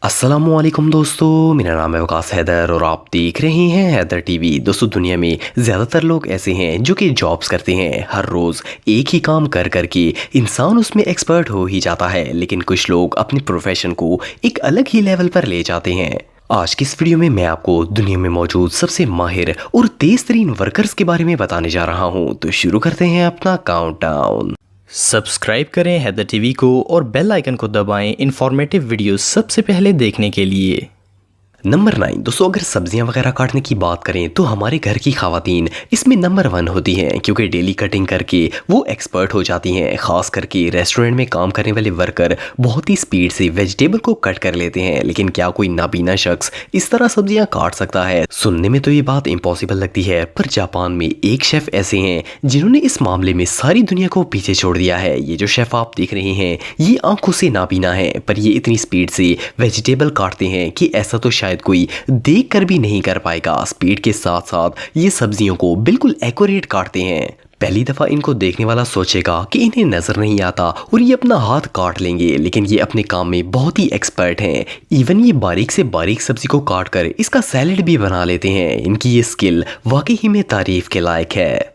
अस्सलामुअलैकुम दोस्तों, मेरा नाम है हैदर और आप देख रहे हैं हैदर टीवी। दोस्तों, दुनिया में ज़्यादातर लोग ऐसे हैं जो कि जॉब्स करते हैं। हर रोज़ एक ही काम कर कर के इंसान उसमें एक्सपर्ट हो ही जाता है, लेकिन कुछ लोग अपने प्रोफेशन को एक अलग ही लेवल पर ले जाते हैं। आज की इस वीडियो में मैं आपको दुनिया में मौजूद सबसे माहिर और तेज तरीन वर्कर्स के बारे में बताने जा रहा हूँ। तो शुरू करते हैं अपना काउंटडाउन। सब्सक्राइब करें हैदर टीवी को और बेल आइकन को दबाएं इन्फॉर्मेटिव वीडियो सबसे पहले देखने के लिए। नंबर 9 दोस्तों, अगर सब्जियां वगैरह काटने की बात करें तो हमारे घर की खवातीन इसमें नंबर 1 होती हैं, क्योंकि डेली कटिंग करके वो एक्सपर्ट हो जाती हैं। खास करके रेस्टोरेंट में काम करने वाले वर्कर बहुत ही स्पीड से वेजिटेबल को कट कर लेते हैं, लेकिन क्या कोई नाबीना शख्स इस तरह सब्जियां काट सकता है? सुनने में तो ये बात इम्पॉसिबल लगती है, पर जापान में एक शेफ ऐसे हैं जिन्होंने इस मामले में सारी दुनिया को पीछे छोड़ दिया है। ये जो शेफ आप देख रहे हैं ये आंखों से नाबीना है, पर ये इतनी स्पीड से वेजिटेबल काटते हैं कि ऐसा तो शायद कोई देख कर भी नहीं कर पाएगा। स्पीड के साथ साथ ये सब्जियों को बिल्कुल एक्यूरेट काटते हैं। पहली दफा इनको देखने वाला सोचेगा कि इन्हें नजर नहीं आता और ये अपना हाथ काट लेंगे, लेकिन ये अपने काम में बहुत ही एक्सपर्ट हैं। इवन ये बारीक से बारीक सब्जी को काट कर इसका सैलेड भी बना लेते हैं। इनकी ये स्किल वाकई ही में तारीफ के लायक है।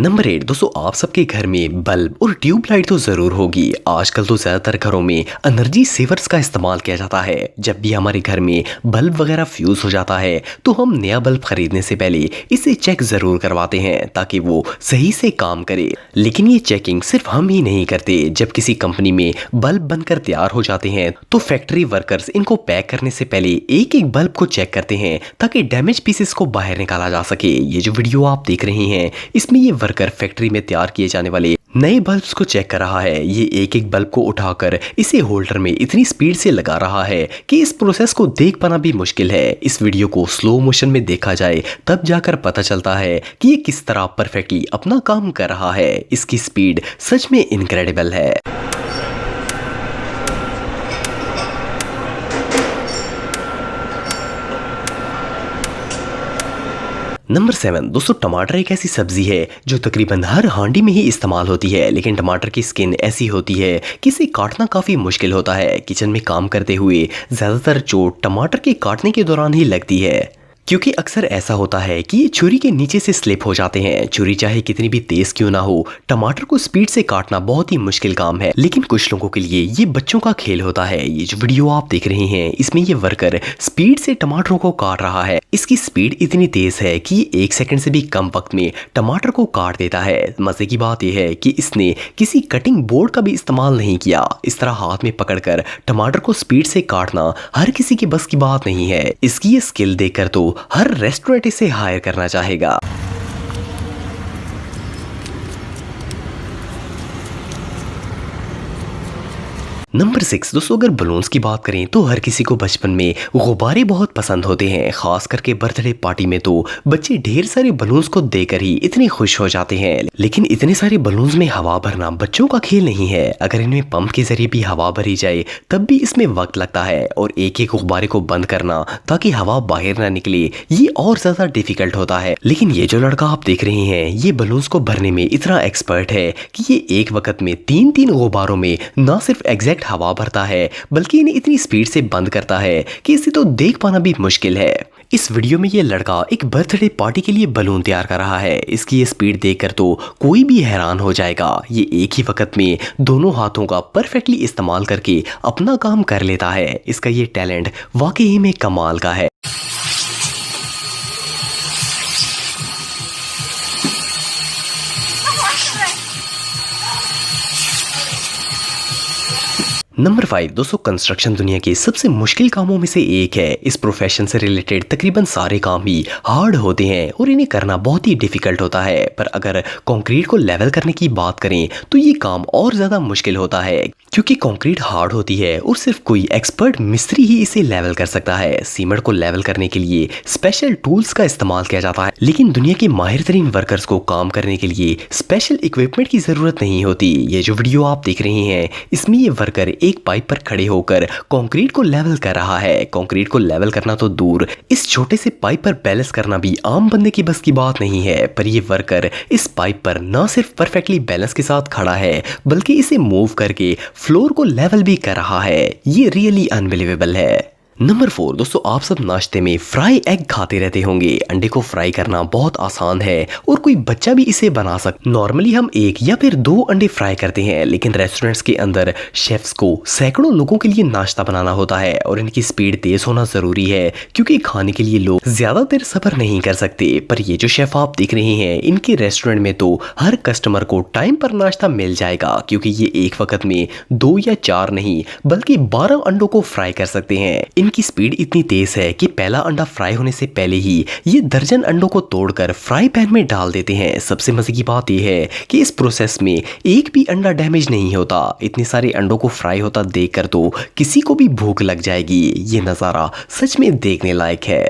नंबर 8 दोस्तों, आप सबके घर में बल्ब और ट्यूबलाइट तो जरूर होगी। आजकल तो ज्यादातर घरों में एनर्जी सेवर्स का इस्तेमाल किया जाता है। जब भी हमारे घर में बल्ब वगैरह फ्यूज हो जाता है तो हम नया बल्ब खरीदने से पहले इसे चेक जरूर करवाते हैं ताकि वो सही से काम करे। लेकिन ये चेकिंग सिर्फ हम ही नहीं करते। जब किसी कंपनी में बल्ब बनकर तैयार हो जाते हैं तो फैक्ट्री वर्कर्स इनको पैक करने से पहले एक एक बल्ब को चेक करते हैं ताकि डैमेज पीसेस को बाहर निकाला जा सके। ये जो वीडियो आप देख रहे हैं इसमें ये वर्कर फैक्ट्री में तैयार किए जाने वाले नए बल्ब्स को चेक कर रहा है। ये एक एक बल्ब को उठाकर इसे होल्डर में इतनी स्पीड से लगा रहा है कि इस प्रोसेस को देख पाना भी मुश्किल है। इस वीडियो को स्लो मोशन में देखा जाए तब जाकर पता चलता है कि ये किस तरह परफेक्टली अपना काम कर रहा है। इसकी स्पीड सच में इनक्रेडिबल है। नंबर 7 दोस्तों, टमाटर एक ऐसी सब्जी है जो तकरीबन हर हांडी में ही इस्तेमाल होती है, लेकिन टमाटर की स्किन ऐसी होती है कि इसे काटना काफ़ी मुश्किल होता है। किचन में काम करते हुए ज़्यादातर चोट टमाटर के काटने के दौरान ही लगती है, क्योंकि अक्सर ऐसा होता है कि ये छुरी के नीचे से स्लिप हो जाते हैं। छुरी चाहे कितनी भी तेज क्यों ना हो, टमाटर को स्पीड से काटना बहुत ही मुश्किल काम है, लेकिन कुछ लोगों के लिए ये बच्चों का खेल होता है। ये जो वीडियो आप देख रहे हैं इसमें ये वर्कर स्पीड से टमाटरों को काट रहा है। इसकी स्पीड इतनी तेज है कि 1 सेकंड से भी कम वक्त में टमाटर को काट देता है। मजे की बात यह है कि इसने किसी कटिंग बोर्ड का भी इस्तेमाल नहीं किया। इस तरह हाथ में पकड़कर टमाटर को स्पीड से काटना हर किसी के बस की बात नहीं है। इसकी ये स्किल देखकर तो हर रेस्टोरेंट इसे हायर करना चाहेगा। नंबर 6 दोस्तों, अगर बलून्स की बात करें तो हर किसी को बचपन में गुब्बारे बहुत पसंद होते हैं। खास करके बर्थडे पार्टी में तो बच्चे ढेर सारे बलून्स को देखकर ही इतने खुश हो जाते हैं, लेकिन इतने सारे बलून्स में हवा भरना बच्चों का खेल नहीं है। अगर इनमें पंप के जरिए भी हवा भरी जाए तब भी इसमें वक्त लगता है, और एक एक गुब्बारे को बंद करना ताकि हवा बाहर ना निकले ये और ज्यादा डिफिकल्ट होता है। लेकिन ये जो लड़का आप देख रहे हैं ये बलून्स को भरने में इतना एक्सपर्ट है कि ये एक वक्त में 3-3 गुब्बारों में न सिर्फ एग्जैक्ट हवा भरता है बल्कि इन्हें इतनी स्पीड से बंद करता है कि इसे तो देख पाना भी मुश्किल है। इस वीडियो में ये लड़का एक बर्थडे पार्टी के लिए बलून तैयार कर रहा है। इसकी ये स्पीड देखकर तो कोई भी हैरान हो जाएगा। ये एक ही वक्त में दोनों हाथों का परफेक्टली इस्तेमाल करके अपना काम कर लेता है। इसका ये टैलेंट वाकई में कमाल का है। नंबर 5 दोस्तों, कंस्ट्रक्शन दुनिया के सबसे मुश्किल कामों में से एक है। इस प्रोफेशन से रिलेटेड तकरीबन सारे काम ही हार्ड होते हैं और इन्हें करना बहुत ही डिफिकल्ट होता है, पर अगर कंक्रीट को लेवल करने की बात करें तो ये काम और ज़्यादा मुश्किल होता है, क्योंकि कंक्रीट हार्ड होती है और सिर्फ कोई एक्सपर्ट मिस्त्री ही इसे लेवल कर सकता है। सीमेंट को लेवल करने के लिए स्पेशल टूल्स का इस्तेमाल किया जाता है, लेकिन दुनिया के माहिर तरीन वर्कर्स को काम करने के लिए स्पेशल इक्विपमेंट की ज़रूरत नहीं होती। ये जो वीडियो आप देख रहे हैं इसमें ये वर्कर एक पाइप पर खड़े होकर कंक्रीट को लेवल कर रहा है। कंक्रीट को लेवल करना तो दूर, इस छोटे से पाइप पर बैलेंस करना भी आम बंदे की बस की बात नहीं है। पर ये वर्कर इस पाइप पर न सिर्फ परफेक्टली बैलेंस के साथ खड़ा है बल्कि इसे मूव करके फ्लोर को लेवल भी कर रहा है। ये रियली अनबिलीवेबल है। नंबर 4 दोस्तों, आप सब नाश्ते में फ्राई एग खाते रहते होंगे। अंडे को फ्राई करना बहुत आसान है और कोई बच्चा भी इसे बना सकता। नॉर्मली हम 1 या फिर 2 अंडे फ्राई करते हैं, लेकिन रेस्टोरेंट्स के अंदर शेफ्स को सैकड़ों लोगों के लिए नाश्ता बनाना होता है और इनकी स्पीड तेज होना जरूरी है क्योंकि खाने के लिए लोग ज्यादा देर सब्र नहीं कर सकते। पर ये जो शेफ आप देख रहे हैं, इनके रेस्टोरेंट में तो हर कस्टमर को टाइम पर नाश्ता मिल जाएगा क्योंकि ये एक वक्त में 2 या 4 नहीं बल्कि 12 अंडों को फ्राई कर सकते हैं। इनकी स्पीड इतनी तेज है कि पहला अंडा फ्राई होने से पहले ही ये दर्जन अंडों को तोड़कर फ्राई पैन में डाल देते हैं। सबसे मजे की बात यह है कि इस प्रोसेस में एक भी अंडा डैमेज नहीं होता। इतने सारे अंडों को फ्राई होता देखकर तो किसी को भी भूख लग जाएगी। ये नज़ारा सच में देखने लायक है।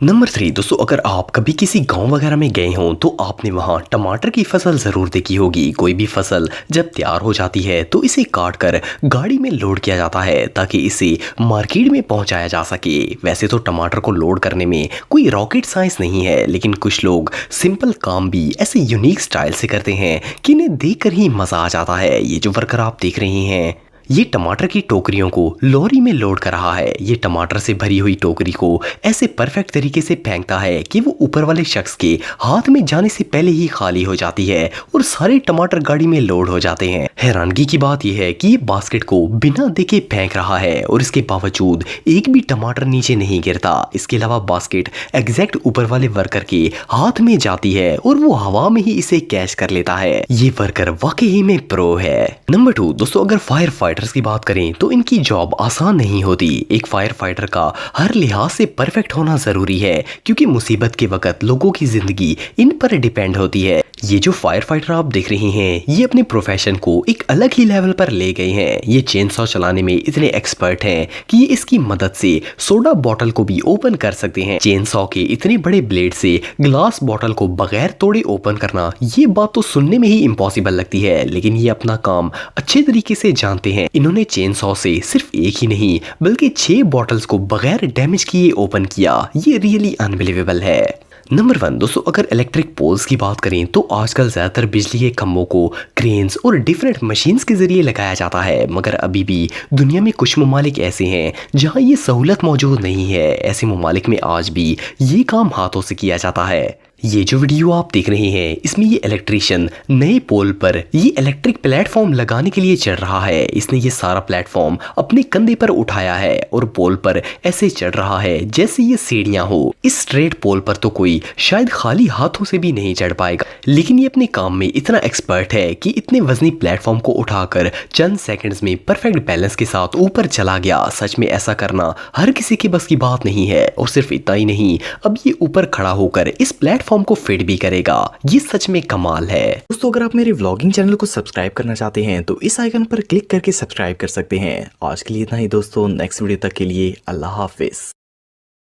नंबर 3 दोस्तों, अगर आप कभी किसी गांव वगैरह में गए हों तो आपने वहां टमाटर की फसल ज़रूर देखी होगी। कोई भी फसल जब तैयार हो जाती है तो इसे काट कर गाड़ी में लोड किया जाता है ताकि इसे मार्केट में पहुंचाया जा सके। वैसे तो टमाटर को लोड करने में कोई रॉकेट साइंस नहीं है, लेकिन कुछ लोग सिंपल काम भी ऐसे यूनिक स्टाइल से करते हैं कि इन्हें देखकर ही मज़ा आ जाता है। ये जो वर्कर आप देख रहे हैं, ये टमाटर की टोकरियों को लॉरी में लोड कर रहा है। ये टमाटर से भरी हुई टोकरी को ऐसे परफेक्ट तरीके से फेंकता है कि वो ऊपर वाले शख्स के हाथ में जाने से पहले ही खाली हो जाती है और सारे टमाटर गाड़ी में लोड हो जाते हैं। हैरानगी की बात यह है कि ये बास्केट को बिना देखे फेंक रहा है और इसके बावजूद एक भी टमाटर नीचे नहीं गिरता। इसके अलावा बास्केट एग्जैक्ट ऊपर वाले वर्कर के हाथ में जाती है और वो हवा में ही इसे कैच कर लेता है। ये वर्कर वाकई में प्रो है। नंबर 2 दोस्तों, अगर फायर फाइटर की बात करें तो इनकी जॉब आसान नहीं होती। एक फायर फाइटर का हर लिहाज से परफेक्ट होना जरूरी है क्योंकि मुसीबत के वक्त लोगों की जिंदगी इन पर डिपेंड होती है। ये जो फायर फाइटर आप देख रहे हैं, ये अपने प्रोफेशन को एक अलग ही लेवल पर ले गए हैं। ये चेन सॉ चलाने में इतने एक्सपर्ट हैं कि ये इसकी मदद से सोडा बॉटल को भी ओपन कर सकते हैं। चेन सॉ के इतने बड़े ब्लेड से ग्लास बॉटल को बगैर तोड़े ओपन करना, ये बात तो सुनने में ही इम्पॉसिबल लगती है, लेकिन ये अपना काम अच्छे तरीके से जानते हैं। इन्होंने चेन सॉ से सिर्फ एक ही नहीं बल्कि 6 बॉटल्स को बगैर डैमेज किए ओपन किया। ये रियली अनबिलीवेबल है। नंबर 1 दोस्तों, अगर इलेक्ट्रिक पोल्स की बात करें तो आजकल ज़्यादातर बिजली के खंभों को क्रेन्स और डिफरेंट मशीन्स के जरिए लगाया जाता है, मगर अभी भी दुनिया में कुछ ममालिक ऐसे हैं जहां ये सहूलत मौजूद नहीं है। ऐसे ममालिक में आज भी ये काम हाथों से किया जाता है। ये जो वीडियो आप देख रहे हैं, इसमें ये इलेक्ट्रिशियन नए पोल पर ये इलेक्ट्रिक प्लेटफॉर्म लगाने के लिए चढ़ रहा है। इसने ये सारा प्लेटफॉर्म अपने कंधे पर उठाया है और पोल पर ऐसे चढ़ रहा है जैसे ये सीढ़ियां हो। इस स्ट्रेट पोल पर तो कोई शायद खाली हाथों से भी नहीं चढ़ पाएगा, लेकिन ये अपने काम में इतना एक्सपर्ट है कि इतने वजनी प्लेटफॉर्म को उठाकर चंद सेकंड्स में परफेक्ट बैलेंस के साथ ऊपर चला गया। सच में ऐसा करना हर किसी के बस की बात नहीं है। और सिर्फ इतना ही नहीं, अब ये ऊपर खड़ा होकर इस प्लेटफॉर्म को फिट भी करेगा। ये सच में कमाल है। दोस्तों, अगर आप मेरे व्लॉगिंग चैनल को सब्सक्राइब करना चाहते हैं तो इस आइकन पर क्लिक करके सब्सक्राइब कर सकते हैं। आज के लिए इतना ही दोस्तों, नेक्स्ट वीडियो तक के लिए अल्लाह हाफिज।